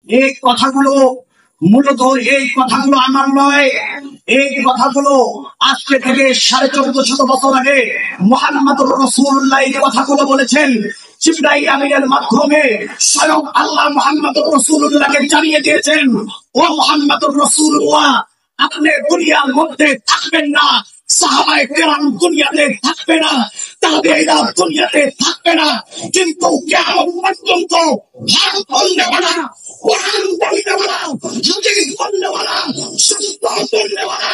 এই কথাগুলো মূলত আমার নয়। এই কথাগুলো আজকে থেকে 1450 বছর আগে মুহাম্মদুর রাসূলুল্লাহ এই কথাগুলো বলেছেন। জিবরাইল আমিনের মাধ্যমে স্বয়ং আল্লাহ মুহাম্মদুর রাসূলুল্লাহকে জানিয়ে দিয়েছেন, ও মুহাম্মদুর রাসূলুল্লাহ, আপনি দুনিয়ার মধ্যে থাকবেন না, সাহাবায়ে কেরাম দুনিয়াতে থাকবে না, তাবেঈরা দুনিয়াতে থাকবে না, কিন্তু কিয়ামত পর্যন্ত ভাগ বলনেওয়ালা, কোরআন বলনেওয়ালা, হাদিস বলনেওয়ালা, সত্য বলনেওয়ালা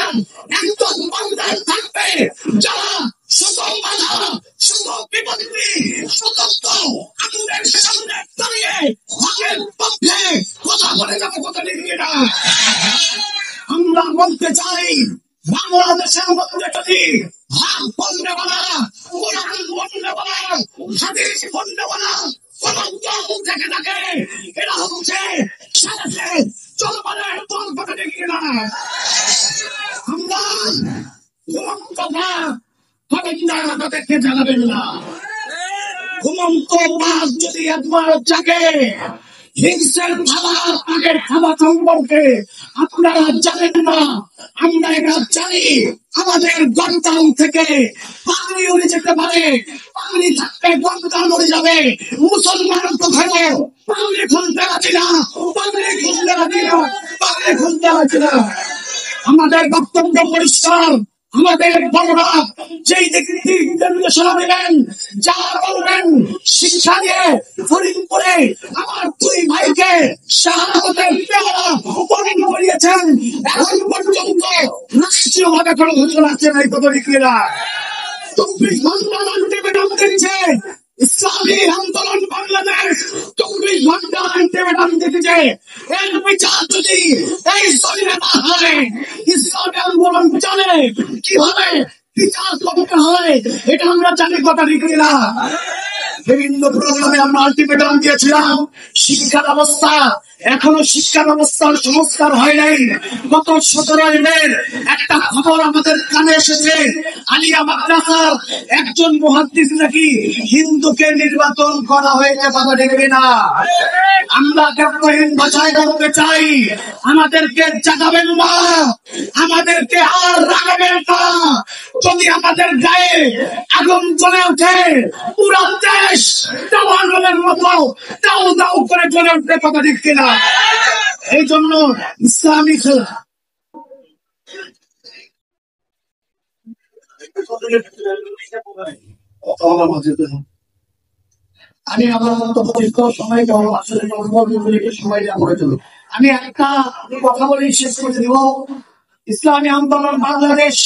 একজন বান্দা থাকবে, যারা শত বাধা, শত বিপত্তি সত্ত্ব আমাদের সামনে দাঁড়িয়ে হকের পক্ষে কথা বলে যাবে। কথা লিখে না, আমরা বলতে চাই বাংলাদেশের মধ্যে যদি হক বলনেওয়ালা, কোরআন বলনেওয়ালা, হাদিস বলনেওয়ালা কোন দল থেকে থাকে, এরা হচ্ছে সাথে চলমানের দল। কথা লিখে না, আমরা ঘুমন্ত দেখে জানাবেন না। ঘুমন্ত মাছ যদি একবার জাগে, হিংসের খাবার আগের খাবার সম্পর্কে আপনারা জানেন না, আমরা এটা জানি। আমাদের গন্ডাল থেকে পানি উড়ে যেতে পারে, পানি থাকতে গন্ডাল উড়ে যাবে। মুসলমান তো ভালো পানি খুলতে রাজি না, আমাদের বক্তব্য পরিষ্কার। আমাদের বড়রা যেই নির্দেশনা দেবেন, যা বলবেন, শিক্ষা দিয়ে ফরিদপুরে আমার দুই ভাইকে শাহাদাতের পেয়ালা উপনীত করিয়েছেন। এখন পর্যন্ত রাষ্ট্রীয়ভাবে কোনো ঘোষণা আছে নাই। কত লিখলেরা 24 ঘন্টা আলটিমেটাম দিচ্ছে ইসলামী আন্দোলন বাংলাদেশ, 24 ঘন্টা আলটিমেটাম দিচ্ছে। এর বিচার যদি এই জমিনে না হয়, ইসলামী আন্দোলন জানে কিভাবে বিচার করতে হয়, এটা আমরা জানি। কথা লিখলেরা বিভিন্ন প্রোগ্রামে আমরা আলটিমেটাম দিয়েছিলাম। শিক্ষা ব্যবস্থা, এখনো শিক্ষা ব্যবস্থার সংস্কার হয় নাই। গত 17 মে একটা খবর আমাদের কানে এসেছে, আলিয়া মাদ্রাসার একজন মুহাদ্দিস নাকি হিন্দুকে নির্বাচন করা হয়েছে। কথা দেখবে না, আমরা কেবল ভাষায় বলতে চাই, আমাদেরকে জাগাবেন না, আমাদেরকে আর রাগাবেন না। যদি আমাদের গায়ে আগুন জ্বলে ওঠে, পুরো দেশ দাওয়ানের মতো দাউ দাউ করে জ্বলে উঠতে। কথা দেখছে না, এই জন্য ইসলামী আমি আমার বক্তব্য সবাইকে সবাই আমি একটা কথা বলে শেষ করে দেব। ইসলামী আন্দোলন বাংলাদেশ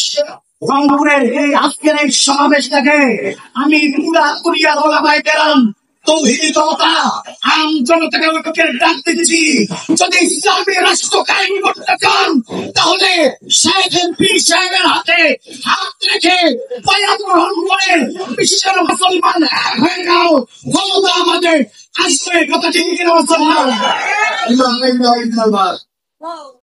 রংপুরের এই আজকের এই সমাবেশটাকে আমি পুরা কুরিয়ার ওলামায়ে কেরাম তৌহিদি জনতা আম জনতাকে ঐক্যের ডাক দিচ্ছি। যদি ইসলামী রাষ্ট্র কায়েম করতে চান, তাহলে শেখ পীর সাহেবের হাতে হাত রেখে বায়াত গ্রহণ করে বিশ্বের মুসলমান এক হয়ে যাও। ক্ষমতা আমাদের আসবে। কথা ঠিক কিনা মুসলমান?